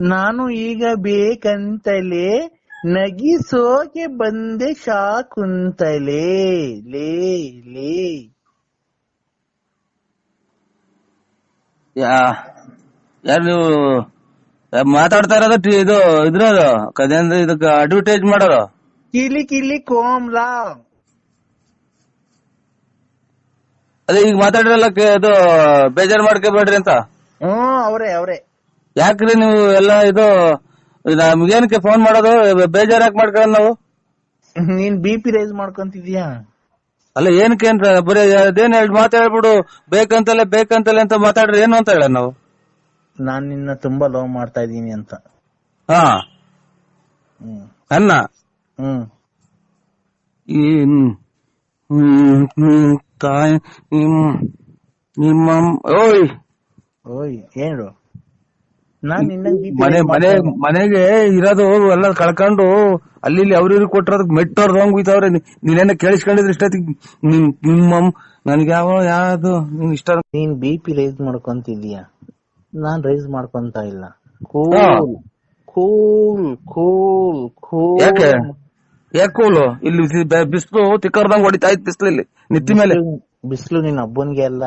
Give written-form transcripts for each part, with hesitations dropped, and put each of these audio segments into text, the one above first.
ನಾನು ಈಗ ಬೇಕಂತಲೇ ನಗಿಸೋಕೆ ಬಂದೆ ಶಾಕುಂತಲೇ ಲೇ ಲೇ. ಯಾರು ನೀವು ಮಾತಾಡ್ತಾ ಇರೋದು ಇದು ಇದ್ರದು ಕದೇಂದ್ರ ಇದಕ್ಕೆ ಅಡ್ವರ್ಟೈಸ್ ಮಾಡೋರು? ಕಿಲಿ ಕಿಲಿ ಕೋಮ್ಲಾ. ಅದೇ ಈಗ ಮಾತಾಡಿರಲ್ಲ ಅದು ಬೇಜಾರ್ ಮಾಡ್ಕೋಬೇಡ್ರಿ ಅಂತ. ಅವ್ರೆ ಯಾಕ್ರಿ ನೀವು ಎಲ್ಲ ಇದು ನಮ್ಗೇನಕ್ಕೆ ಫೋನ್ ಮಾಡೋದು? ಬೇಜಾರ್ ಯಾಕೆ ಮಾಡ್ಕೊಳ್ಳೋದು ನಾವು? ನೀನ್ BP ರೈಸ್ ಮಾಡ್ಕೊಂತಿದ್ಯಾ? ಅಲ್ಲ ಏನಕ್ಕೆ ಅಂತ ಬರೀ ಅದೇನ್ ಎರಡು ಮಾತು ಹೇಳ್ಬಿಡು, ಬೇಕಂತಲೇ ಅಂತ ಮಾತಾಡ್ರಿ ಏನು ಅಂತ ಹೇಳ ನಾವು. ನಾನ್ ನಿನ್ನ ತುಂಬಾ ಲವ್ ಮಾಡ್ತಾ ಇದೀನಿ ಅಂತ. ಹಾ ಅನ್ನ ತಾಯಿ ನಿಮ್ಮ ಓಯ್ ಓಯ್ ಹೇಳು. ನಾನ್ ಮನೆಗೆ ಇರೋದು ಎಲ್ಲ ಕಳ್ಕೊಂಡು ಅಲ್ಲಿ ಅವ್ರಿಗೆ ಕೊಟ್ಟಿರೋದಕ್ಕೆ ಮೆಟ್ಟೋರ್ದಂಗ್ ಹೋಯ್ತವ್ರೆ. ನೀನೇನ ಕೇಳಿಸ್ಕೊಂಡಿದ್ರೆ ಇಷ್ಟೊತ್ತಿಗೆ ನಿಮ್ಮ ನನ್ಗೆ ಯಾವ್ದು ನೀನ್ ಇಷ್ಟ. ನೀನ್ BP ರೈಸ್ ಮಾಡ್ಕೊಂತಿದ್ಯಾ, ನಾನ್ ರೈಸ್ ಮಾಡ್ಕೊಂತ ಇಲ್ಲ. Cool cool cool cool. ಯಾಕೆ ಕೂಲು? ಇಲ್ಲಿ ಬಿಸಿಲು ತಿಕ್ಕರ್ದಂಗ್ ಹೊಡಿತಾ ಇತ್ತು ಬಿಸಿಲಲ್ಲಿ ನಿತ್ತಿ ಮೇಲೆ. ಬಿಸಿಲು ನಿನ್ ಹಬ್ಬನ್ಗೆ ಅಲ್ಲ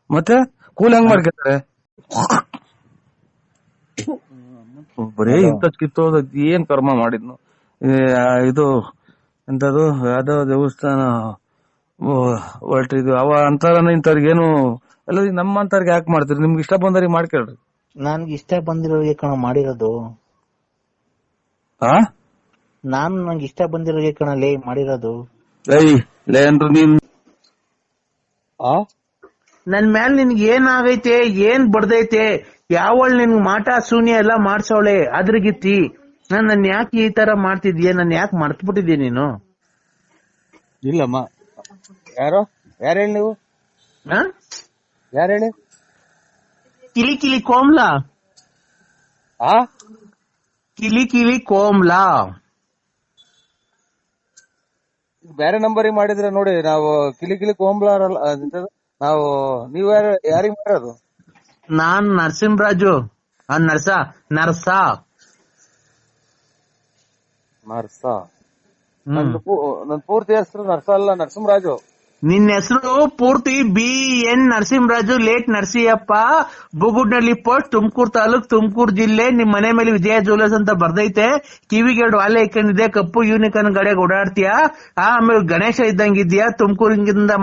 ಮತ್ತೆ ಕೂಲ್ ಹೆಂಗ್ ಮಾಡ್ಕೊತಾರೆ? ಬರೀ ಇಂತ ಕಿತ್ತೋದ ಏನ್ ಕರ್ಮ ಮಾಡಿದ್ನು. ಇದು ಎಂತದು ಯಾವ್ದೋ ದೇವಸ್ಥಾನ ಹೊರಟಿದ್ವಿ ಅವ ಅಂತಾರ ಇಂಥವ್ರಿಗೆ ಏನು ಎಲ್ಲ ನಮ್ಮಂತವ್ರಿಗೆ ಯಾಕೆ ಮಾಡ್ತೀರಿ? ನಿಮ್ಗೆ ಇಷ್ಟ ಬಂದವ್ರಿಗೆ ಮಾಡ್ಕೇಳ್ರಿ. ನನ್ಗೆ ಇಷ್ಟ ಬಂದಿರೋರಿಗೆ ಕಣ ಮಾಡಿರೋದು. ನಂಗೆ ಇಷ್ಟ ಬಂದಿರೋರಿಗೆ ಕಣ ಲೇ ಮಾಡಿರೋದು. ಲೇನ್ರು ನೀನ್ ನನ್ ಮ್ಯಾಲ ನಿನ್ಗೆ ಏನಾಗೈತೆ, ಏನ್ ಬಡ್ದೈತೆ, ಯಾವಳ್ ನಿನ್ಗ್ ಮಾಟ ಶೂನ್ಯ ಎಲ್ಲ ಮಾಡ್ಸವಳೆ ಅದ್ರಗಿತ್ತಿ. ನನ್ ಯಾಕೆ ಈ ತರ ಮಾಡ್ತಿದ್ಯಾ? ನನ್ ಯಾಕೆ ಮರ್ತ್ಬಿಟ್ಟಿದ್ಯಾ ನೀನು? ಇಲ್ಲಮ್ಮ. ಯಾರು ಹೇಳಿ ನೀವು? ಯಾರು ಹೇಳಿ? ಕಿಲಿ ಕಿಲಿ ಕೋಮ್ಲಾ. ಕಿಲಿ ಕಿಲಿ ಕೋಮ್ಲಾ ಬೇರೆ ನಂಬರ್ ಮಾಡಿದ್ರೆ ನೋಡಿ. ನಾವು ಕಿಲಿ ಕಿಲಿ ಕೋಂಬ್ಲಾರಲ್ಲ ನಾವು. ನೀವ್ ಯಾರಿಗ್ ಮಾಡೋದು? ನಾನ್ ನರಸಿಂಹರಾಜು. ನರ್ಸ ನನ್ ಪೂರ್ತಿ ಹೆಸರು ನರ್ಸ ಅಲ್ಲ, ನರಸಿಂಹರಾಜು. ನಿನ್ನ ಹೆಸರು ಪೂರ್ತಿ BN Narasimharaju late Narasiyappa, Bugudnalli post, Tumakuru taluk, Tumakuru ಜಿಲ್ಲೆ. ನಿಮ್ ಮನೆ ಮೇಲೆ ವಿಜಯ ಜ್ಯುವೆಲರ್ಸ್ ಅಂತ ಬರ್ದೈತೆ. ಕಿವಿಗೆ 2 ವಾಲೆ ಇಕ್ಕೊಂಡಿದೆ, ಕಪ್ಪು ಯೂನಿಕಾರ್ನ್ ಗಾಡಿಯಾಗ ಓಡಾಡ್ತೀಯ. ಆಮೇಲೆ ಗಣೇಶ ಇದ್ದಂಗಿದ್ಯಾ. ತುಮಕೂರಿಂದ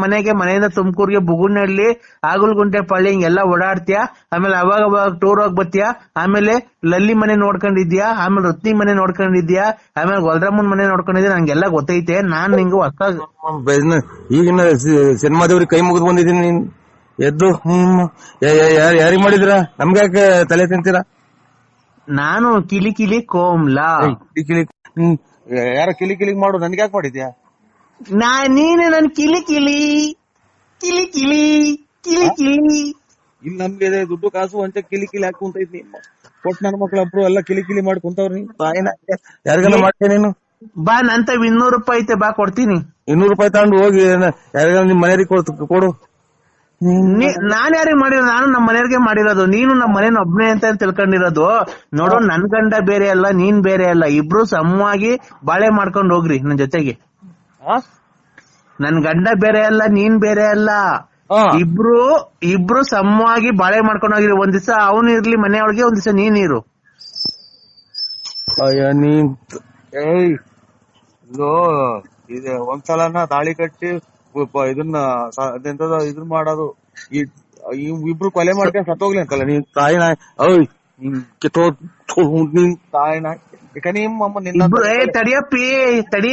ಮನೆಯಿಂದ ತುಮಕೂರಿಗೆ ಬುಗುಡ್ನಳ್ಳಿ, ಆಗಲ್ಗುಂಟೆ, ಪಳ್ಳಿ ಹಿಂಗೆಲ್ಲ ಓಡಾಡ್ತೀಯ. ಆಮೇಲೆ ಅವಾಗ ಟೂರ್ ಹೋಗ್ ಬರ್ತೀಯ. ಆಮೇಲೆ ಲಲ್ಲಿ ಮನೆ ನೋಡ್ಕೊಂಡಿದ್ಯಾ, ಆಮೇಲೆ ರತ್ನಿ ಮನೆ ನೋಡ್ಕೊಂಡಿದ್ಯಾ, ಆಮೇಲೆ ಗೊಲ್ರಮ್ಮನ್ ಮನೆ ನೋಡ್ಕೊಂಡಿದ್ಯಾ. ನಂಗೆಲ್ಲ ಗೊತ್ತೈತೆ. ನಾನ್ ನಿಂಗು ಈಗಿನ ಸಿನಿಮಾದವ್ರಿಗೆ ಕೈ ಮುಗಿದು ಬಂದಿದ್ದೀನಿ. ನೀನ್ ಎದ್ದು ಯಾರಿಗ್ ಮಾಡಿದ್ರ? ನಮ್ಗೆ ಯಾಕೆ ತಲೆ ತಿಂತೀರಾ? ನಾನು ಕಿಲಿ ಕಿಲಿ ಕೋಮ್ಲಾ. ಯಾರ ಕಿಲಿ ಕಿಲಿ ಮಾಡು, ನನ್ಗೆ ಯಾಕೆ ಮಾಡಿದ್ಯಾ? ನೀನು ನನ್ ಕಿಲಿ ಕಿಲಿ ಕಿಲಿ ಕಿಲಿ ಕಿಲಿ ಕಿಲಿ. ಇಲ್ಲಿ ನಮ್ಗೆ ದುಡ್ಡು ಕಾಸು ಅಂತ ಕಿಲಿ ಕಿಲಿ ಹಾಕಿ ಕುಂತ ಇದ್ನಿ. ಕೊಟ್ಟು ನನ್ನ ಮಕ್ಳೊಬ್ರು ಎಲ್ಲ ಕಿಲಿ ಕಿಲಿ ಮಾಡಿ ಕುಂತವ್ರಿ. ಯಾರಿಗಾನ ಮಾಡ್ತೇನೆ ನೀನು? ಬಾ, ನಂತ 200 ರೂಪಾಯಿ ಐತೆ, ಬಾ ಕೊಡ್ತೀನಿ. 200 ರೂಪಾಯಿ ತಗೊಂಡು ಹೋಗಿ ಯಾರಿಗಾನ ನಿಮ್ ಮನೆಯವ್ರಿಗೆ ಕೊಡು. ನಾನ್ ಯಾರಿಗೆ ಮಾಡಿರೋದು? ನಾನು ನಮ್ಮ ಮನೆಯವ್ರಿಗೆ ಮಾಡಿರೋದು. ನೀನು ನಮ್ಮ ಮನೇನ ಒಬ್ನೇ ಅಂತ ತಿಳ್ಕೊಂಡಿರೋದು. ನೋಡು, ನನ್ ಗಂಡ ಬೇರೆ ಅಲ್ಲ, ನೀನ್ ಬೇರೆ ಅಲ್ಲ. ಇಬ್ರು ಸಮವಾಗಿ ಬಾಳೆ ಮಾಡ್ಕೊಂಡ್ ಹೋಗ್ರಿ ನನ್ ಜೊತೆಗೆ. ನನ್ ಗಂಡ ಬೇರೆ ಅಲ್ಲ, ನೀನ್ ಬೇರೆ ಅಲ್ಲ. ಇಬ್ರು ಸಮವಾಗಿ ಬಾಳೆ ಮಾಡ್ಕೊಂಡ್ ಹೋಗಿರಿ. ಒಂದ್ ದಿವಸ ಅವನು ಇರ್ಲಿ ಮನೆಯೊಳಗೆ, ಒಂದ್ ದಿವಸ ನೀನಿರು. ಒಂದ್ಸಲನ ತಾಳಿ ಕಟ್ಟಿ ಇದನ್ನ ಇದನ್ ಮಾಡೋದು, ಇಬ್ರು ಕೊಲೆ ಮಾಡ್ಕೊಂಡು ಸತ್ತೋಗ್ಲಿ ಅಂತಲ್ಲ ನೀನ್ ತಾಯಿ ನಾಯ್. ನೀನ್ ತಾಯಿ ನಾಯ್. ತಡಿಯಪ್ಪಿ ತಡಿ,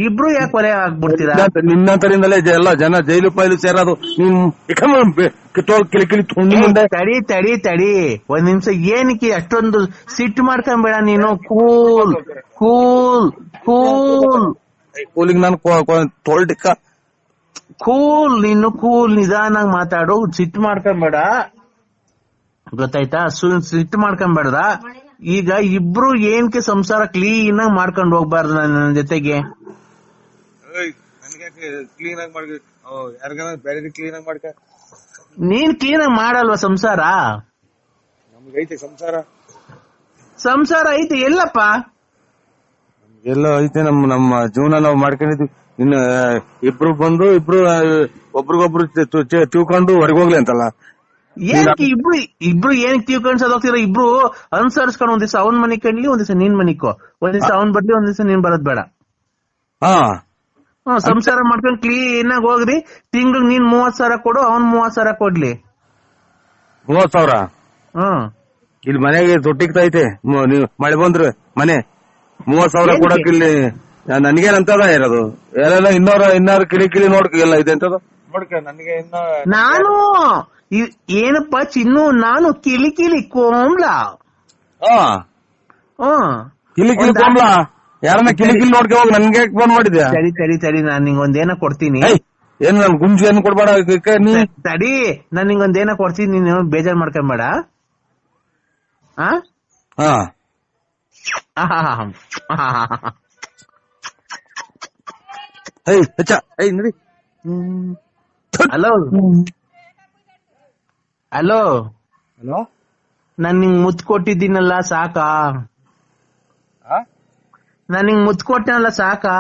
ಇಬ್ರು ಯಾಕೆ ಕೊಲೆ ಆಗ್ಬಿಡ್ತೀರಾ? ನಿನ್ನಂತರಿಂದಲೇ ಎಲ್ಲ ಜನ ಜೈಲು ಪೈಲು ಸೇರೋದು. ನೀನ್ ತಡಿ ಒಂದ್ ನಿಮಿಷ. ಏನಕ್ಕೆ ಅಷ್ಟೊಂದು ಸಿಟ್ಟು ಮಾಡ್ಕೊಂಬೇಡ ನೀನು. ಕೂಲ್ ಕೂಲ್ ಕೂಲ್ ಕೂಲಿಗೆ ನಾನು ತೋಲ್ಟಿಕ್ಕ ಕೂಲ್. ನೀನು ಕೂಲ್, ನಿಧಾನಾಗ್ ಮಾತಾಡು. ಸಿಟ್ಟು ಮಾಡ್ಕೊಂಬೇಡ, ಗೊತ್ತಾಯ್ತಾ? ಸಿಟ್ಟು ಮಾಡ್ಕೊಂಬೇಡ್ದ. ಈಗ ಇಬ್ರು ಏನಕ್ಕೆ ಸಂಸಾರ ಕ್ಲೀನ್ ಆಗಿ ಮಾಡ್ಕೊಂಡು ಹೋಗ್ಬಾರ್ದು ನನ್ನ ಜೊತೆಗೆ? ಕ್ಲೀನ್ ಆಗಿ ಮಾಡ್ಕ, ಯಾರಿಗಾನ ಬೇರೆ ಕ್ಲೀನ್ ಆಗಿ ಮಾಡ್ಕ. ನೀನ್ ಕ್ಲೀನ್ ಆಗಿ ಮಾಡಲ್ವಾ ಸಂಸಾರ? ನಮ್ಗೈತೆ ಸಂಸಾರ. ಸಂಸಾರ ಐತೆ ಎಲ್ಲಪ್ಪ? ಎಲ್ಲ ಐತೆ ನಮ್ಮ ಜೀವನ ನಾವು ಮಾಡ್ಕೊಂಡಿದ್ವಿ. ಇನ್ನು ಇಬ್ರು ಬಂದು ಒಬ್ರಿಗೊಬ್ರು ತಿಳ್ಕೊಂಡು ಹೊರಗೆ ಹೋಗ್ಲಿ ಅಂತಲ್ಲ. ಏನಕ್ಕೆ ಇಬ್ರು ಏನಕ್ಕೆ ತಿಳ್ಕೊಂಡ್ ಹೋಗ್ತೀರ? ಇಬ್ರು ಅನುಸರಿಸ್ಕೊಂಡು ಒಂದ್ ದಿವಸ ಅವನ್ ಮನೆ ಕಂಡ್ಲಿ, ಒಂದ್ ದಿವಸ ನೀನ್ ಮನಿಕೋ, ಒಂದ್ ದಿವಸ ಅವನ್ ಬರ್ಲಿ, ಒಂದ್ ದಿವಸ ನೀನ್ ಬರೋದ್ ಬೇಡ. ಸಂಸಾರ ಮಾಡ್ಕೊಂಡ್ ಕ್ಲೀನ್ ಆಗಿ ಹೋಗ್ರಿ. ತಿಂಗ್ಳಿಗೆ ನೀನ್ 30,000 ಕೊಡು, ಅವ್ನ್ 30,000 ಕೊಡ್ಲಿ. 30,000? ಇಲ್ಲಿ ಮನೆಗೆ ತೊಟ್ಟಿಗ್ತೈತೆ. ನೀವು ಮಳೆ ಬಂದ್ರೆ ಮನೆ 30,000 ಕೊಡಕ್ ಇಲ್ಲಿ ನನ್ಗೇನಂತದ ಇರೋದು? ಎಲ್ಲ ಇನ್ನಾರು ಕಿಳಿ ನೋಡ್ಕ ಎಲ್ಲ ಇದೆ ಅಂತದ ನೋಡ್ಕ. ನನ್ಗೆ ನಾನು ಏನಪ್ಪ ಚಿನ್ನು, ನಾನು ಕಿಲಿ ಕೋಮ್ಲಾ. ಕಿಲಿ ಕೋಮ್ಲಾ? ಯಾರನ್ನ ಕಿಲಿ ನೋಡ್ಕ ಹೋಗಿ ನನ್ಗೆ ಫೋನ್ ಮಾಡಿದ್ಯಾ? ಸರಿ ನಾನ್ ನಿಂಗೊಂದೇನ ಕೊಡ್ತೀನಿ. ಏನ್ ನನ್ ಗುಂಜಿ ಏನ್ ಕೊಡ್ಬೇಡ ನೀ. ತಡಿ, ನಾನ್ ನಿಂಗೊಂದೇನ ಕೊಡ್ತೀನಿ, ನೀನು ಬೇಜಾರ್ ಮಾಡ್ಕೊಂಬೇಡ. ಹಲೋ ಹಲೋ ಹಲೋ, ನಾನ್ ನಿಂಗ್ ಮುತ್ ಕೊಟ್ಟಿದ್ದೀನಲ್ಲ ಸಾಕಾ? ನಾನ್ ನಿಂಗ್ ಮುತ್ ಕೊಟ್ಟನಲ್ಲ ಸಾಕಾ?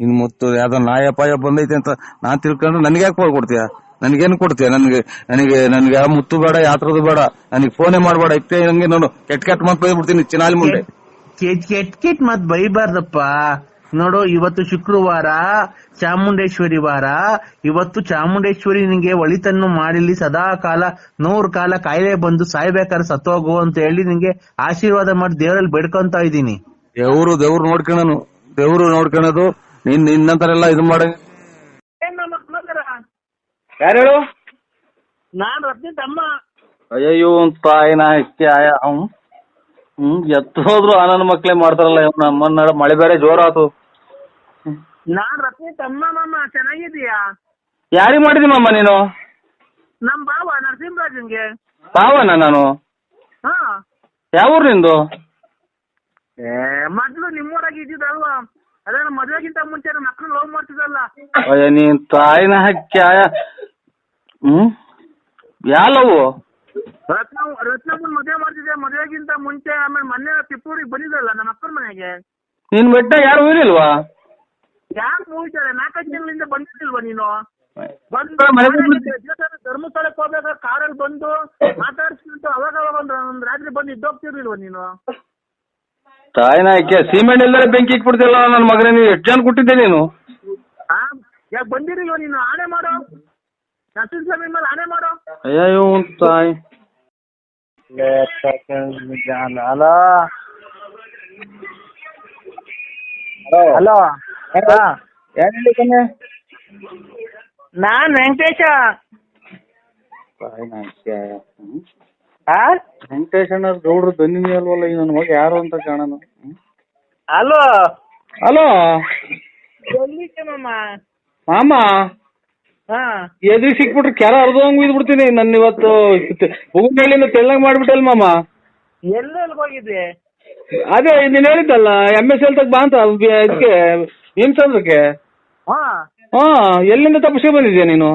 ಇನ್ ಮುತ್ತು ಯಾವ್ದೋ ನಾಯಪಾಯ ಬಂದೈತೆ ಅಂತ ನಾನ್ ತಿಳ್ಕೊಂಡ್ರೆ ನನ್ಗೆ ಯಾಕೆ ಫೋನ್ ಕೊಡ್ತೀಯ? ನನ್ಗೇನ್ ಕೊಡ್ತೀಯ? ನನ್ಗೆ ಯಾವ ಮುತ್ತು ಬೇಡ, ಯಾತ್ರದು ಬೇಡ, ನನಗೆ ಫೋನೇ ಮಾಡ್ಬೇಡ. ಇಷ್ಟೇ ನಂಗೆ ನೋಡು, ಕೆಟ್ಟ ಮಾತು ಬೈಬಿಡ್ತೀನಿ ಚಿನಾಲಿ ಮುಂದೆ. ಕೆಟ್ ಮತ್ ಬೈಬಾರ್ದಪ್ಪ. ನೋಡು, ಇವತ್ತು ಶುಕ್ರವಾರ, ಚಾಮುಂಡೇಶ್ವರಿ ವಾರ. ಇವತ್ತು ಚಾಮುಂಡೇಶ್ವರಿ ನಿಂಗೆ ಒಳಿತನ್ನು ಮಾಡಿಲಿ, ಸದಾ ಕಾಲ 100 ಕಾಲ ಕಾಯಿಲೆ ಬಂದು ಸಾಯ್ಬೇಕಾದ್ರೆ ಸತ್ತೋಗು ಅಂತ ಹೇಳಿ ನಿಂಗೆ ಆಶೀರ್ವಾದ ಮಾಡಿ ದೇವರಲ್ಲಿ ಬೇಡ್ಕೊಂತ ಇದ್ದೀನಿ. ದೇವ್ರು ನೋಡ್ಕೊಳೋದು ನಿನ್ನಂತರೆಲ್ಲ ಇದು ಮಾಡ. ಯಾರು ಹೇಳು? ನಾನ್ ರತ್ನಿ ತಮ್ಮ. ಅಯ್ಯೋ ತಾಯಿನ ಎತ್ತು ಹೋದ್ರು ಆನಂದ್ ಮಕ್ಳೇ ಮಾಡ್ತಾರಲ್ಲ ನಮ್ಮನ್ನ. ಮಳೆ ಬೇರೆ ಜೋರಾತು. ನಾನ್ ರತ್ನಿ ತಮ್ಮ ಮಾಮ. ಚೆನ್ನಾಗಿದೀಯಾ? ಯಾರಿಗ್ ಮಾಡಿದಿ ಮಾಮ ನೀನು? ನಮ್ ಬಾವ ನರಸಿಂಹರಾಜನ್ಗೆ. ಬಾವನ ನಾನು? ಯಾವ ಊರ್ ನಿಂದು? ಮೊದ್ಲು ನಿಮ್ಮೂರಾಗ ಇದ್ದಿದ್ದಲ್ವಾ? ಅದೇ ಮದ್ವೆಗಿಂತ ಮುಂಚೆ ನಮ್ಮ ಮಕ್ಕಳು ಲವ್ ಮಾಡ್ತಿದ್ದಲ್ಲ. ಅಯ್ಯ ನೀನ್ ತಾಯಿನ ಹಕ್ಕ್ಯಾಯ. ಯಾವ ಲವ್? ರತ್ನಮ್ಮನ್ ಮದ್ವೆ ಮಾಡ್ತಿದ್ದೆ ಮದ್ವೆಗಿಂತ ಮುಂಚೆ. ಆಮೇಲೆ ಮೊನ್ನೆ ತಿಪ್ಪೂರಿಗೆ ಬಂದಿದ್ದಲ್ಲ ನಮ್ಮ ಅಕ್ಕನ ಮನೆಗೆ. ನಿನ್ ಬೆಟ್ಟ ಯಾರು ಹೋಗಿಲ್ವಾ? ಯಾರು ಹೋಗಿದ್ದಾರೆ? 4 ತಿಂಗಳಿಂದ ಬಂದಿರ್ಲಿಲ್ವಾ ನೀನು? ಧರ್ಮಸ್ಥಳಕ್ಕೆ ಹೋಗ್ಬೇಕಾದ್ರೆ ಕಾರಲ್ಲಿ ಬಂದು ಮಾತಾಡ್ಸ್ಬಿಟ್ಟು ಅವಾಗ ಒಂದ್ ರಾತ್ರಿ ಬಂದು ಇದ್ದೋಗ್ತಿರ್ಲಿಲ್ವಾ ನೀನು? ತಾಯಿನ ಸಿಮೆಂಟ್ ಇಲ್ದರೆ ಬೆಂಕಿ ಇಕ್ಬಿಡ್ತಿಲ್ಲ ನನ್ನ ಮಗನೇ. ನೀನು ಎಷ್ಟು ಜನ ಕೊಟ್ಟಿದ್ದೆ ನೀನು? ಯಾಕೆ ಬಂದಿರಲಿಲ್ವ ನೀನು? ಆಣೆ ಮಾಡು, ನರಸಿಂಹಸ್ವಾಮಿ ಮೇಲೆ ಆಣೆ ಮಾಡು. ಅಯ್ಯೋ ತಾಯಿ. ಹಲೋ, ನಾನ್ ವೆಂಕಟೇಶ. ವೆಂಕಟೇಶ್ ಅಣ್ಣ ಗೌಡ್ರು ದನಿ ಅಲ್ವಲ್ಲ ಈ ನನ್ನ ಮಗ ಯಾರು ಅಂತ ಕಾಣೋಣ. ಹಲೋ ಹಲೋ, ಎಲ್ಲಿದ್ದೆ ಮಾಮ? ಎದುರು ಸಿಕ್ಬಿಟ್ರೆ ಕೆರ ಅರ್ಧಂಗ್ ಬಿಡ್ತೀನಿ. ನನ್ನ ಇವತ್ತು ಹೂಗಳಿಂದ ತೆಳ್ಳಗ್ ಮಾಡ್ಬಿಟ್ಟಲ್ ಮಾಮ. ಎಲ್ಲೆಲ್ಲಿ ಹೋಗಿದ್ದೆ? ಅದೇ ನೀನ್ ಹೇಳಿದ್ದಲ್ಲ MSL ತಗ ಬಾ ಅಂತ ಇದಕ್ಕೆ ಭೀಮಸಂದ್ರಕ್ಕೆ. ಎಲ್ಲಿಂದ ತಪ್ಪಿಸ್ಕೊಂಡ್ ಬಂದಿದ್ಯಾ ನೀನು?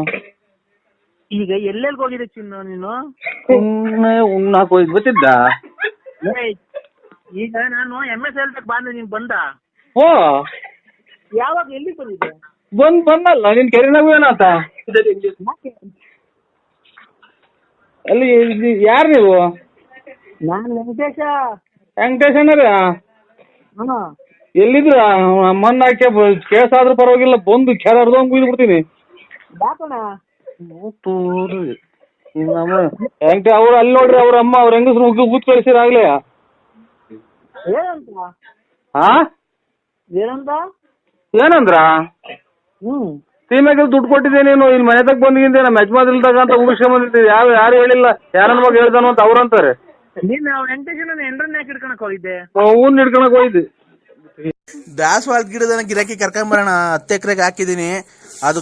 ಈಗ ಎಲ್ಲೆಲ್ಲಿ ಹೋಗಿದೆ ಚಿನ್ನು ನೀನು? ಉಣ್ಣಾಕ್ ಹೋಗಿದ್ ಗೊತ್ತಿದ್ದ? ಈಗ ನಾನು MSL ತಗ ಬಂದೆ, ನೀನ್ ಬಂದ? ಯಾವಾಗ ಎಲ್ಲಿಗೆ ಬಂದಿದ್ದೆ? ಬಂದಲ್ಲ ನಿನ್ ಕೆರೆನಾಗ ಏನಾತ? ಅಲ್ಲಿ ಯಾರು ನೀವು? ನಾನು ವೆಂಕಟೇಶ. ವೆಂಕಟೇಶ್ ಅಣ್ಣರ ಎಲ್ಲಿದ್ರ? ಮಣ್ಣ ಹಾಕಿ ಕೇಸ್ ಆದ್ರೂ ಪರವಾಗಿಲ್ಲ, ಬಂದು ಕೆರೆ ಅರ್ಧಂಗ್ ಕುಯ್ದು ಬಿಡ್ತೀನಿ. ಅವ್ರು ಅಲ್ಲಿ ನೋಡ್ರಿ, ಅವ್ರ ಅಮ್ಮ ಅವ್ರ ಹೆಂಗಸ್ರು ಊತ್ ಕಳಿಸಿರ ಆಗ್ಲೇ. ಏನಂದ್ರ? ಸೀಮೆಗೆ ದುಡ್ಡು ಕೊಟ್ಟಿದ್ದೆ ನೀನು, ಇಲ್ಲಿ ಮನೆ ತಗ ಬಂದಿದ್ದೆ ನಮ್ಮ ಯಜಮಾನ್ರಿಲ್ದಾಗ ಅಂತ ಉಗಿಸ್ಕೊಂಡ್ ಬಂದಿದ್ದೆ. ಯಾರು ಹೇಳಿಲ್ಲ, ಯಾರನ್ನ ಮಗ ಹೇಳ್ದಾನು ಅಂತ ಅವ್ರಂತಾರೆ. ನೀನ್ ವೆಂಕಟೇಶನ ಎಂಡ್ರನ್ನ ಯಾಕೆ ಹಿಡ್ಕೊಳಕ್ ಹೋಗಿದ್ದೆ? ಹೂನ್ ಹಿಡ್ಕೊಳಕ್ ಹೋಗಿದ್ದೆ. ದಾಸವಾಳ ಗಿಡದನ್ನ ಗಿರಾಕಿ ಕರ್ಕೊಂಬರೋಣ. 10 ಎಕರೆಗೆ ಹಾಕಿದೀನಿ. ಅದು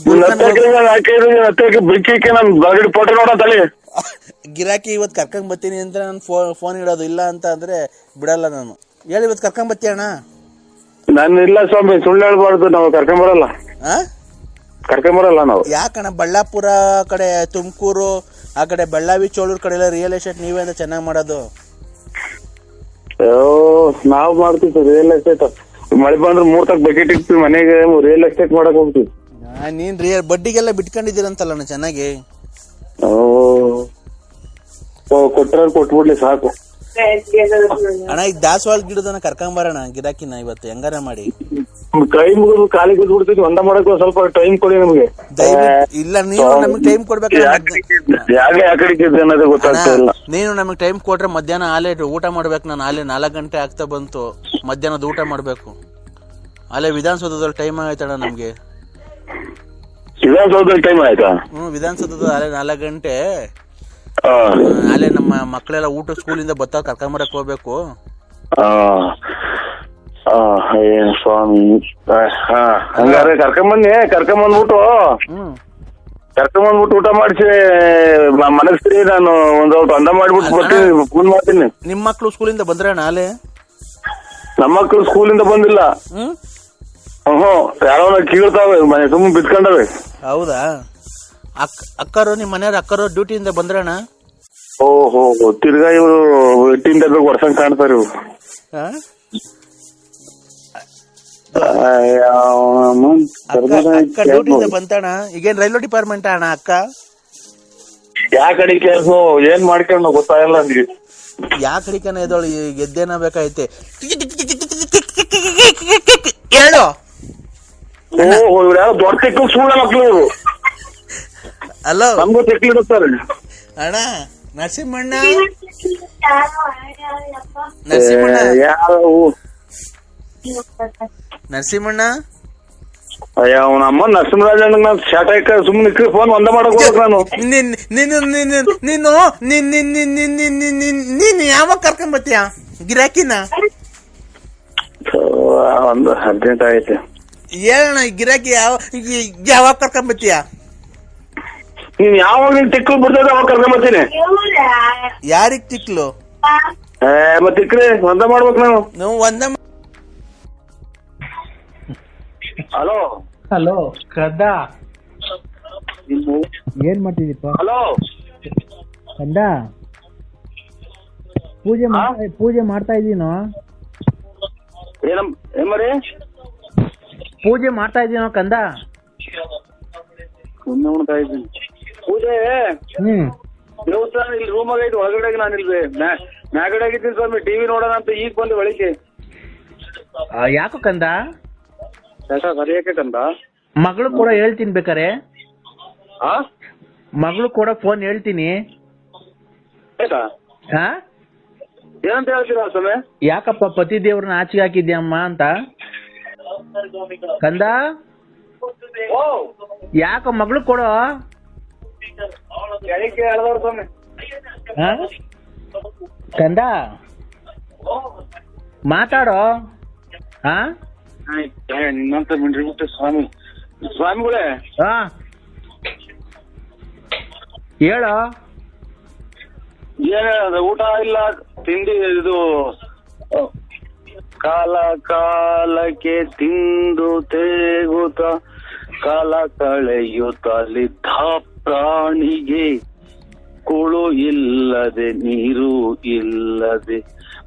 ಗಿರಾಕಿ ಇವತ್ತು ಕರ್ಕೊಂಡ್ ಬರ್ತೀನಿ ಅಂತ ನಾನು ಫೋನ್ ಇಡೋದು. ಇಲ್ಲ ಅಂತ ಅಂದ್ರೆ ಬಿಡಲ್ಲ ನಾನು. ಹೇಳಿ ಇವತ್ತು ಕರ್ಕೊಂಡ್ ಬರ್ತೀಯ ಅಣ್ಣ? ನಾನು ಇಲ್ಲ ಸ್ವಾಮಿ, ಸುಳ್ಳು ಹೇಳ್ಬಾರ್ದು. ನಾವು ಕರ್ಕೊಂಬರಲ್ಲ ನಾವು. ಯಾಕಣ್ಣ? ಬಳ್ಳಾಪುರ ಕಡೆ, ತುಮಕೂರು ಆ ಕಡೆ, ಬೆಳ್ಳಾವಿ, ಚೋಳೂರ್ ಕಡೆ ಎಲ್ಲ ರಿಯಲ್ ಎಸ್ಟೇಟ್ ನೀವೇ ಅಂತ ಚೆನ್ನಾಗಿ ಮಾಡೋದು. ನಾವ್ ಮಾಡ್ತೀವಿ ಸರ್ ರಿಯಲ್ ಎಸ್ಟೇಟ್. ಮಳೆ ಬಂದ್ರೆ 3 ತಕ್ ಬಕೆಟ್ ಇಕ್ತಿವಿ ಮನೆಗೆ, ರಿಯಲ್ ಎಸ್ಟೇಟ್ ಮಾಡಕ್ ಹೋಗ್ತೀವಿ. ನೀನ್ ಬಡ್ಡಿಗೆಲ್ಲ ಬಿಟ್ಕೊಂಡಿದ್ದೀರಂತಲ್ಲ ಚೆನ್ನಾಗಿ. ಕೊಟ್ರ ಕೊಟ್ಬಿಡ್ಲಿ ಸಾಕು ಅಣ್ಣ. ಈಗ ದಾಸವಾಳ ಗಿಡದನ್ನ ಕರ್ಕೊಂಬರೋಣ ಗಿರಾಕಿನ ಇವತ್ತು ಹೆಂಗಾರ ಮಾಡಿ. ಕೈ ಮುಗಿದು ಕಾಲಿಗೆ ಬಿಡ್ಬಿಡ್ತೀವಿ, ಒಂದ ಮಾಡಕ್ ಸ್ವಲ್ಪ ಟೈಮ್ ಕೊಡಿ ನಮ್ಗೆ. ಇಲ್ಲ ನೀವು ನಮಗೆ ಟೈಮ್ ಕೊಡ್ಬೇಕು. ಅನ್ನೋದೇ ಗೊತ್ತಾಗ್ತಾ ಇಲ್ಲ. ನೀನು ನಮಗೆ ಟೈಮ್ ಕೊಟ್ರೆ ಮಧ್ಯಾಹ್ನ ಆಲೆ ಊಟ ಮಾಡ್ಬೇಕು. ನಾನು ಆಲೆ 4 ಗಂಟೆ ಆಗ್ತಾ ಬಂತು, ಮಧ್ಯಾಹ್ನದ ಊಟ ಮಾಡ್ಬೇಕು. ಆಲೆ ವಿಧಾನಸೌಧದಲ್ಲಿ ಟೈಮ್ ಆಗೈತಣ್ಣ ನಮ್ಗೆ. ವಿಧಾನಸೌಧದಲ್ಲಿ ಟೈಮ್ ಆಯ್ತಾ? ವಿಧಾನಸೌಧದ ಆಲೆ 4 ಗಂಟೆ. ಅಲ್ಲೇ ನಮ್ಮ ಮಕ್ಕಳೆಲ್ಲ ಊಟ ಸ್ಕೂಲಿಂದ ಬತ್ತ ಕರ್ಕೊಂಬರಕ್ ಹೋಗ್ಬೇಕು. ಸ್ವಾಮಿ ಹಂಗಾರೆ ಕರ್ಕೊಂಬಂದ್ಬಿಟ್ಟು ಊಟ ಮಾಡಿಸಿ ಮನಸ್ಸಿ ನಾನು ಒಂದ್ ಅಂದ ಮಾಡ್ಬಿಟ್ಟು ಬರ್ತೀನಿ, ಫೋನ್ ಮಾಡ್ತೀನಿ. ನಿಮ್ ಮಕ್ಳು ಸ್ಕೂಲಿಂದ ಬಂದ್ರಣ್ಣ ಅಲ್ಲೇ? ನಮ್ಮ ಮಕ್ಳು ಸ್ಕೂಲಿಂದ ಬಂದಿಲ್ಲ. ಯಾರೋ ಕೀಳ್ತಾವೆ ಮನೆ ಸುಮ್ಮನೆ ಬಿತ್ಕೊಂಡವೆ. ಹೌದಾ? ಅಕ್ಕರು ನಿಮ್ ಮನೆಯವ್ರ ಅಕ್ಕರು ಡ್ಯೂಟಿಯಿಂದ ಬಂದ್ರಣ್ಣ? ಓಹೋ, ತಿರ್ಗಾ ಇವ್ರು ಎಟ್ಟಿಂದ ಬೇಕು ವರ್ಷಂಗ್ ಕಾಣ್ತಾರೆ ಇವ್ರು. ಅಕ್ಕ ಡ್ಯೂಟಿಯಿಂದ ಬಂತಣ್ಣ. ಈಗೇನ್ ರೈಲ್ವೆ ಡಿಪಾರ್ಟ್ಮೆಂಟ್ ಅಣ್ಣ ಅಕ್ಕ? ಯಾ ಕಡೆ ಕೆಲಸ ಏನ್ ಮಾಡ್ಕೊಂಡು ಗೊತ್ತಾಗಲ್ಲ ನನ್ಗೆ. ಯಾ ಕಡಿಕನ ಎದೋಳು ಗೆದ್ದೇನ ಬೇಕಾಯ್ತೆ. ಹೇಳು. ಇವ್ರು ಯಾರೋ ದೊಡ್ಡ ತೆಕ್ಕ ಸೂಳ ಮಕ್ಳು ಇವ್ರು. ಹಲೋ, ನಮ್ಗೂ ತೆಕ್ಲಿಡುತ್ತಾರೆ ಅಣ್ಣ. ನರಸಿಂಹಣ್ಣ ನರಸಿಂಹಣ್ಣ ಅಯ್ಯ ಅವನ ಅಮ್ಮ ನರಸಿಂಹರಾಜ ಶಾಟ ಸುಮ್ನೆ ಫೋನ್ ಒಂದ ಮಾಡಕ್ ಹೋಗ್ಬೇಕು ನಾನು. ನೀನು ಯಾವಾಗ ಕರ್ಕೊಂಡ್ ಬರ್ತೀಯ ಗಿರಾಕಿನ? ಒಂದು ಅರ್ಜೆಂಟ್ ಆಯ್ತು. ಹೇಳಣ್ಣ, ಗಿರಾಕಿ ಯಾವಾಗ ಕರ್ಕೊಂಡ್ ಬರ್ತೀಯ? ನೀನ್ ಯಾವಾಗ ತಿಕ್ಲು ಬಿಡ್ತದ ಅವಾಗ ಕರ್ಕೊಂಬರ್ತೀನಿ. ಯಾರಿಗ್ ತಿಕ್ಲು? ಮತ್ತೆ ತಿಕ್ರಿ ಒಂದ ಮಾಡ್ಬೇಕು ನಾವು. ನೀವು ಒಂದ. ಹಲೋ ಹಲೋ ಕದ, ಏನ್ ಮಾಡ್ತಿದ್ದೀಪ? ಹಲೋ ಕಂದ, ಪೂಜೆ ಮಾಡ್ತಾ ಇದೀನೋ? ಏನ್ರಿ ಪೂಜೆ ಮಾಡ್ತಾ ಇದೀನೋ ಕಂದ? ಉಣ್ತಾ ಇದ್ದೀನಿ. ಪೂಜೆ ದೇವಸ್ಥಾನ ಇಲ್ಲಿ ರೂಮಾಗ ಐತಿ, ಒಳಗಡೆ ನಾನು ಇಲ್ಲಿ ಮ್ಯಾಗಡೆ ಆಗಿದ್ದೀನಿ ಸ್ವಾಮಿ. ಟಿವಿ ನೋಡೋಣ ಅಂತ ಈಗ ಬಂದು ಬೆಳಿಗ್ಗೆ. ಯಾಕೋ ಕಂದ? ಸರಿಯಾಕೆ ಕಂದ? ಮಗಳು ಕೂಡ ಹೇಳ್ತೀನಿ ಬೇಕಾರೆ. ಮಗಳು ಕೂಡ ಫೋನ್ ಹೇಳ್ತೀನಿ. ಏನಂತ ಹೇಳ್ತೀರಾ ಸ್ವಾಮಿ? ಯಾಕಪ್ಪ ಪತಿ ದೇವ್ರನ್ನ ಆಚೆಗೆ ಹಾಕಿದ್ಯಮ್ಮ ಅಂತ ಕಂದ? ಯಾಕ ಮಗಳು ಕೊಡೋ? ಸ್ವಾಮಿ ಕಂದ ಮಾತಾಡೋ. ನಿನ್ನಂತ ಮಿಂಡ್ರಿ ಬಿಟ್ಟು ಸ್ವಾಮಿ ಸ್ವಾಮಿಗಳೇ ಹೇಳೋ. ಏನ ಊಟ ಇಲ್ಲ, ತಿಂಡಿ ಇದು ಕಾಲ ಕಾಲಕ್ಕೆ ತಿಂದು ತೇಗುತ್ತ ಕಾಲ ಕಳೆಯುತ್ತಲಿದ್ದ ಪ್ರಾಣಿಗೆ ಕುಳು ಇಲ್ಲದೆ ನೀರು ಇಲ್ಲದೆ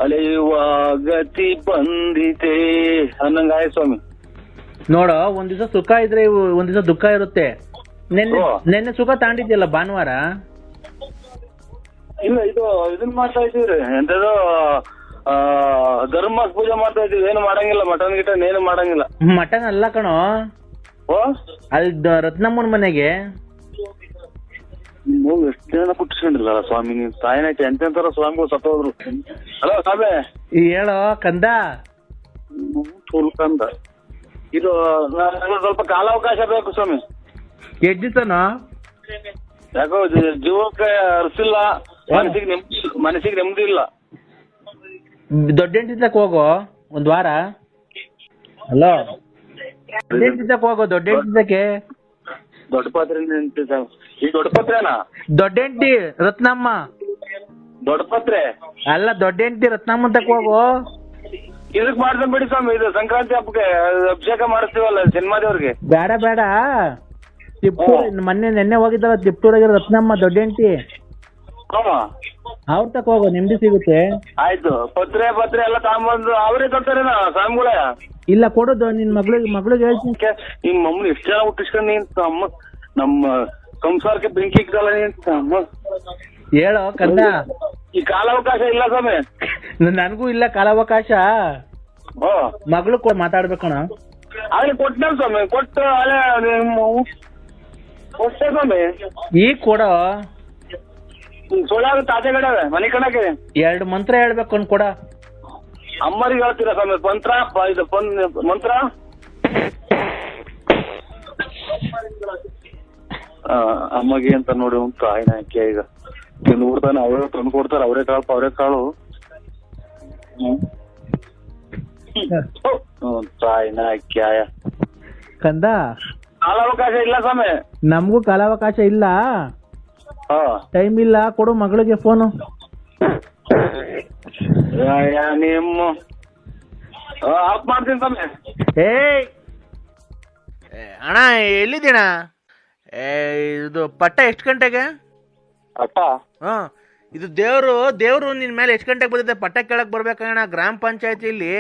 ಅಲೆಯುವ ಗತಿ ಬಂದಿತೆ ಅನ್ನಂಗಾಯ ಸ್ವಾಮಿ. ನೋಡೋ, ಒಂದ್ ದಿವಸ ಸುಖ ಇದ್ರೆ ಒಂದ್ ದಿವಸ ದುಃಖ ಇರುತ್ತೆ. ನೆನ್ನೆ ಸುಖ ತಾಂಡಿದ್ಯಲ್ಲ ಭಾನುವಾರ? ಇಲ್ಲ, ಇದನ್ ಮಾಡ್ತಾ ಇದ್ದೀವ್ರಿ, ಎಂತದೋ ಧರ್ಮ ಪೂಜೆ ಮಾಡ್ತಾ ಇದೀವಿ. ಏನು ಮಾಡಂಗಿಲ್ಲ, ಮಟನ್ ಗಿಟನ್ ಏನು ಮಾಡಂಗಿಲ್ಲ. ಮಟನ್ ಅಲ್ಲ ಕಣೋ, ಅಲ್ಲಿ ರತ್ನಮ್ಮನ ಮನೆಗೆ ಎಷ್ಟು ಜನ ಕುಟ್ಸ್ಕೊಂಡಿಲ್ಲ ಸ್ವಾಮಿ. ನೀನ್ ತಾಯಿನಾಯ್ತು ಎಂತೆಂತಾರ ಸ್ವಾಮಿಗಳು ಸತ್ತೋದ್ರು. ಹಲೋ ಸ್ವಾಮಿ ಹೇಳೋ ಕಂದ. ಕಂದ ಇದು ಸ್ವಲ್ಪ ಕಾಲಾವಕಾಶ ಬೇಕು ಸ್ವಾಮಿ. ಎಷ್ಟ್ ದಿವಸನೋ? ಯಾಕೋ ಜೀವಕ್ಕೆ ಅರ್ಸಿಲ್ಲ, ಮನಸ್ಸಿಗೆ ನೆಮ್ಮದಿ ಇಲ್ಲ. ದೊಡ್ಡ ಹೆಂಡತಿ ಹೋಗೋ ಒಂದ್ ವಾರ. ಹಲೋ, ದೊಡ್ಡ ಹೆಂಡತಿ ಹೋಗೋ. ದೊಡ್ಡ ಹೆಂಡತಿ ದೊಡ್ಡ ಪಾತ್ರೆ ಈ ದೊಡ್ಡ ಪತ್ರೆನಾ? ದೊಡ್ಡ ಹೆಂಡತಿ ರತ್ನಮ್ಮ. ದೊಡ್ಡ ಪತ್ರೆ ಅಲ್ಲ, ದೊಡ್ಡ ಹೆಂಡತಿ ರತ್ನಮ್ಮ ತಕ ಹೋಗೋ. ಇದಕ್ ಮಾಡ್ಕೊಂಡ್ ಬಿಡಿ ಸ್ವಾಮಿ. ಇದು ಸಂಕ್ರಾಂತಿ ಹಬ್ಬಕ್ಕೆ ಅಭಿಷೇಕ ಮಾಡಿಸ್ತೀವಲ್ಲ ಸಿನಿಮಾದವ್ರಿಗೆ. ಬೇಡ ಬೇಡ, ತಿಪ್ಟೂರ್ ನೆನ್ನೆ ಹೋಗಿದ್ದಲ್ಲ ತಿಪ್ಟೂರಾಗಿರೋ ರತ್ನಮ್ಮ ದೊಡ್ಡ ಹೆಂಡತಿ. ಅವ್ರ ತಕ ಹೋಗೋ, ನೆಮ್ಮದಿ ಸಿಗುತ್ತೆ. ಆಯ್ತು, ಪತ್ರೆ ಎಲ್ಲ ತಗೊಂಬಂದು ಅವರೇ ಕೊಡ್ತಾರೇನ ಸ್ವಾಮಿಗಳ? ಇಲ್ಲ ಕೊಡೋದು ನಿನ್ ಮಗಳಿಗೆ ಹೇಳ್ತೀನಿ. ನಿಮ್ ಮಮ್ಮನ ಎಷ್ಟು ಜನ ಹುಟ್ಟಿಸ್ಕೊಂಡು ನೀನ್ ಅಮ್ಮ ನಮ್ಮ ಸಂಸಾರಕ್ಕೆ ಬೆಂಕಿ ಇಕ್ಕಲ್ಲ ನೀನ್ ಅಮ್ಮ. ಹೇಳೋ ಕಂದ. ಈ ಕಾಲಾವಕಾಶ ಇಲ್ಲ ಸ್ವಾಮಿ, ನನ್ಗೂ ಇಲ್ಲ ಕಾಲಾವಕಾಶ. ಮಗಳು ಮಾತಾಡ್ಬೇಕಣ. ಅಲ್ಲಿ ಕೊಟ್ಟನಲ್ಲ ಸ್ವಾಮಿ, ಕೊಟ್ಟು ಅಲ್ಲೇ ಕೊಟ್ಟೆ ಸ್ವಾಮಿ. ಈಗ ಕೊಡೋ. ಸೊಳ್ಳೆ ತಾತೆ ಕಡೆ ಮನೆ ಕಣಕ್ಕೆ 2 ಮಂತ್ರ ಹೇಳ್ಬೇಕು ಕೊಡ. ಅಮ್ಮರಿಗೆ ಹೇಳ್ತೀರಾ ಸ್ವಾಮಿ ಮಂತ್ರ? ಅಮ್ಮಗೆ ಅಂತ ನೋಡಿ ಉಂಟು ಆಯ್ನ ಹಾಕಿ ಈಗ ತಿಂದ್ಬಿಡ್ತಾನೆ. ಅವರೇ ತಂದು ಕೊಡ್ತಾರೆ, ಅವರೇ ಕಾಳು. ಆಯ್ನ ಹಾಕಿ ಆಯ ಕಂದ. ಕಾಲಾವಕಾಶ ಇಲ್ಲ ಸ್ವಾಮಿ. ನಮಗೂ ಕಾಲಾವಕಾಶ ಇಲ್ಲ, ಟೈಮ್ ಇಲ್ಲ. ಕೊಡು ಮಗಳಿಗೆ ಫೋನು. ನಿಮ್ಮ ಆಫ್ ಮಾಡ್ತೀನಿ ಸ್ವಾಮಿ. ಅಣ್ಣ ಎಲ್ಲಿದ್ದೀಣ? ಇದು ಪಟ್ಟ ಎಷ್ಟು ಗಂಟೆಗೆ? ಪಟ್ಟ ಇದು ದೇವ್ರು ನಿನ್ ಮೇಲೆ ಎಷ್ಟು ಗಂಟೆಗೆ ಬಂದಿದೆ? ಪಟ್ಟ ಕೇಳಕ್ ಬರ್ಬೇಕಣ್ಣ. ಗ್ರಾಮ ಪಂಚಾಯತಿಲಿ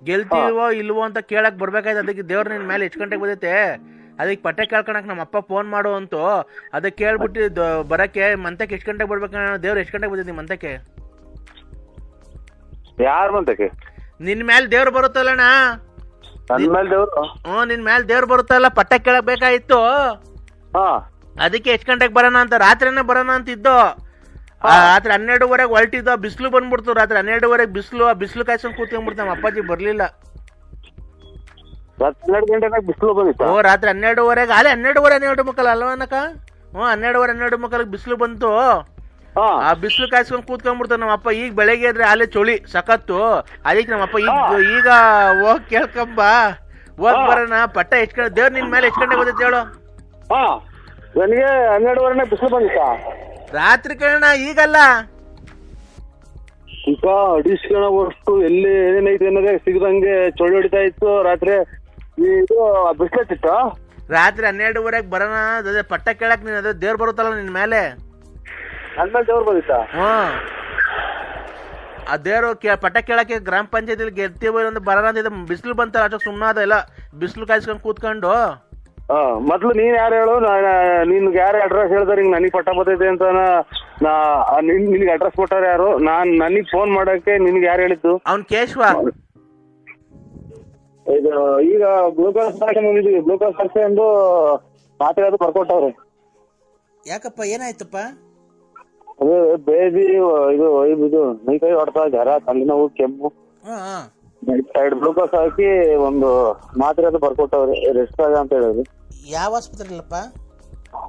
ಗೆಲ್ತೀವೋ ಇಲ್ವೋ ಅಂತ ಕೇಳಕ್ ಬರ್ಬೇಕಾಯ್ತು. ಅದಕ್ಕೆ ದೇವ್ರು ನಿನ್ ಮೇಲೆ ಎಷ್ಟು ಗಂಟೆಗೆ ಬಂದೈತೆ, ಅದಕ್ಕೆ ಪಟ್ಟ ಕೇಳ್ಕೊಳಕ್ ನಮ್ಮ ಅಪ್ಪ ಫೋನ್ ಮಾಡು ಅಂತು. ಅದಕ್ಕೆ ಕೇಳ್ಬಿಟ್ಟು ಬರಕ್ಕೆ ಮಂತಕ್ಕೆ ಎಷ್ಟು ಗಂಟೆಗೆ ಬರ್ಬೇಕಣ್ಣ? ದೇವ್ರು ಎಷ್ಟು ಗಂಟೆಗೆ ಬಂದಿದ್ದಿ ಮಂತಕ್ಕೆ? ಯಾರ ಮಂತಕ್ಕೆ? ನಿನ್ ಮೇಲೆ ದೇವ್ರು ಬರುತ್ತಲ್ಲಣ್ಣ. ನಿನ್ ಮೇಲೆ ದೇವ್ರು ಬರುತ್ತಲ್ಲ, ಪಟ್ಟ ಕೇಳಕ್ ಬೇಕಾಗಿತ್ತು. ಅದಕ್ಕೆ ಎಷ್ಟು ಗಂಟೆಗೆ ಬರೋಣ ಅಂತ, ರಾತ್ರಿನೇ ಬರೋಣ ಅಂತಿದ್ದು. ರಾತ್ರಿ 12:30 ಹೊರಟಿದ್ದು. ಬಿಸಿಲು ಬಂದ್ಬಿಡ್ತು. ರಾತ್ರಿ 12:30 ಬಿಸಿಲು ಕಾಯ್ಸ್ಕೊಂಡ್ ಕೂತ್ಕೊಂಡ್ಬಿಡ್ತು. ನಮ್ಮ ಅಪ್ಪಾಜಿ ಬರ್ಲಿಲ್ಲ. 12 ಗಂಟೆಗೆ ಬಿಸಿಲು ಬಂದಿತ್ತು. ರಾತ್ರಿ 12:30 ಅಲ್ಲೇ 12:30 ಅಲ್ವನಕ? 12:30 ಬಿಸಿಲು ಬಂತು. ಆ ಬಿಸಿಲು ಕಾಯ್ಸ್ಕೊಂಡ್ ಕೂತ್ಕೊಂಡ್ಬಿಡ್ತಾವ ನಮ್ಮ ಅಪ್ಪ. ಈಗ ಬೆಳಗ್ಗೆ ಇದ್ರೆ ಅಲ್ಲೇ ಚಳಿ ಸಖತ್ತು. ಅದಕ್ಕೆ ನಮ್ಮ ಅಪ್ಪ ಈಗ ಹೋಗ್ ಕೇಳ್ಕೊಂಬ, ಹೋಗ್ ಬರೋಣ. ಪಟ್ಟ ಎಷ್ಟು ಗಂಟೆ ದೇವ್ರ ನಿನ್ ಮೇಲೆ ಎಷ್ಟು ಗಂಟೆ ಬಂದೈತೆ ಹೇಳು? ನನಗೆ 12:30 ಬಿಸಿಲು ಬಂದಿತ್ತ. ರಾತ್ರಿ ಕೇಳೋಣ, ಈಗಲ್ಲ. ಈಗ ಅಡಿಸ್ಕೊಳ್ಳೋಷ್ಟು ಎಲ್ಲಿ ಏನೇನೈತೆ ಅನ್ನೋದೇ ಸಿಗದಂಗೆ ಚಳಿ ಹೊಡಿತಾ ಇತ್ತು. ರಾತ್ರಿ ಇದು ಬಿಸಿಲತ್ತಿತ್ತು. ರಾತ್ರಿ 12:30 ಬರೋಣ. ಅದೇ ಪಟ್ಟ ಕೇಳಕ್ ನೀನ್ ಅದೇ ದೇವ್ರು ಬರುತ್ತಲ್ಲ ನಿನ್ ಮೇಲೆ. ನನ್ನ ದೇವ್ರು ಬಂದಿತ್ತ? ಆ ದೇವ್ರು ಪಟ್ಟ ಕೇಳಕ್ಕೆ ಗ್ರಾಮ ಪಂಚಾಯತಿಲಿ ಗೆಲ್ತೀವೋ ಒಂದು ಬರೋಣ ಅಂತಿದ್ದ. ಬಿಸಿಲು ಬಂತಲ್ಲ, ಅಷ್ಟೊಂದು ಸುಮ್ಮನಾದ ಎಲ್ಲ ಬಿಸಿಲು ಕಾಯ್ಸ್ಕೊಂಡ್ ಕೂತ್ಕೊಂಡು. ಮೊದ್ಲು ನೀನ್ ಯಾರು ಹೇಳು? ನಿನ್ಗೆ ಯಾರು ಅಡ್ರೆಸ್ ಹೇಳ್ದಾರ ಹಿಂಗ್ ನನಗ್ ಪಟ್ಟ ಬರ್ತೈತೆ ಅಂತ? ನಿನ್ಗೆ ಅಡ್ರೆಸ್ ಕೊಟ್ಟಾರ ಯಾರು? ನನಗ್ ಫೋನ್ ಮಾಡಕ್ಕೆ ನಿನ್ಗೆ ಯಾರು ಹೇಳಿದ್ದು? ಅವ್ನ್ ಕೇಶವ. ಇದು ಈಗ ಗ್ಲೂಕೋಸ್ ಬಂದಿದ್ವಿ. ಗ್ಲೂಕೋಸ್ ಹಾಕಿ ಒಂದು ಮಾತ್ರೆ ಅದು ಬರ್ಕೊಟ್ಟವ್ರೆ. ಯಾಕಪ್ಪ ಏನಾಯ್ತಪ್ಪ? ಅದು ಬೇದಿ ಇದು ಮೈ ಕೈ ಹೊಡ್ತಾ ಜ್ವರ, ತಲೆನೋವು, ಕೆಮ್ಮು. 2 ಗ್ಲೂಕೋಸ್ ಹಾಕಿ ಒಂದು ಮಾತ್ರೆ ಅದು ಬರ್ಕೊಟ್ಟವ್ರೆ. ರೆಸ್ಟ್ ಆಗ ಅಂತ ಹೇಳಿದ್ರು. ಯಾವ ಆಸ್ಪತ್ರೆ ಇಲ್ಲಪ್ಪ?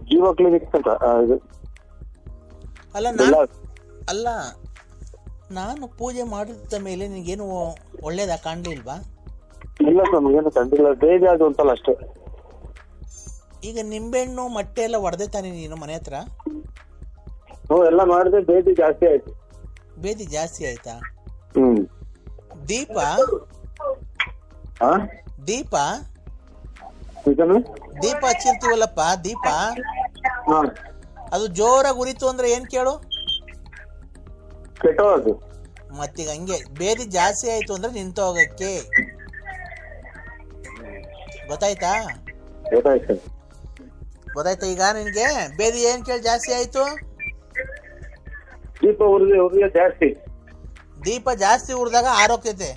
ಜೀವ ಕ್ಲಿನಿಕ್ ಅಂತ. ಇದು ಅಲ್ಲ, ನಾನು ಪೂಜೆ ಮಾಡಿದ ಮೇಲೆ ನಿನ್ಗೇನು ಒಳ್ಳೇದಾ ಕಾಣ್ಲಿಲ್ವಾ? ಇಲ್ಲ ಸ್ವಾಮಿ, ಏನು ಕಂಡಿಲ್ಲ. ಬೇದಿ ಅದು ಅಂತಲ್ಲ ಅಷ್ಟೇ. ಈಗ ನಿಂಬೆಹಣ್ಣು ಮೊಟ್ಟೆ ಎಲ್ಲ ಹೊಡೆದೇ ತಾನೆ ನೀನು ಮನೆ ಹತ್ರ? ಎಲ್ಲ ಮಾಡಿದ್ರೆ ಬೇದಿ ಜಾಸ್ತಿ ಆಯ್ತು. ಬೇದಿ ಜಾಸ್ತಿ ಆಯ್ತಾ? ದೀಪ ಹಚ್ಚಿರ್ತೀವಲ್ಲಪ್ಪ, ದೀಪ ಅದು ಜೋರಾಗಿ ಉರಿತು ಅಂದ್ರೆ ಏನ್ ಕೇಳು? ಕೆಟ್ಟೋದು. ಮತ್ತೀಗ ಹಂಗೆ ಬೇದಿ ಜಾಸ್ತಿ ಆಯ್ತು ಅಂದ್ರೆ ನಿಂತು ಹೋಗಕ್ಕೆ. ಗೊತ್ತಾಯ್ತಾ? ಈಗ ನಿನ್ಗೆ ಬೇದಿ ಏನ್ ಕೇಳಿ ಜಾಸ್ತಿ ಆಯ್ತು? ದೀಪ ಉರಿದ ಜಾಸ್ತಿ. ದೀಪ ಜಾಸ್ತಿ ಉರಿದಾಗ ಆರೋಗ್ಯತೆ.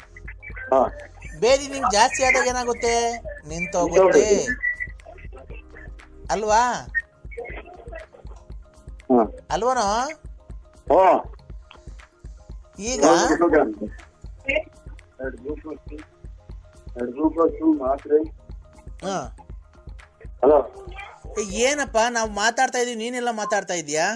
ಬೇದಿ ನಿಮ್ಗೆ ಜಾಸ್ತಿ ಆದಾಗ ಏನಾಗುತ್ತೆ? ನಿಂತೋಗುತ್ತೆ ಅಲ್ವಾ? ಅಲ್ವನೋ? ಈಗ ಏನಪ್ಪ ನಾವು ಮಾತಾಡ್ತಾ ಇದೀವಿ, ನೀನೆಲ್ಲ ಮಾತಾಡ್ತಾ ಇದೀಯಾ?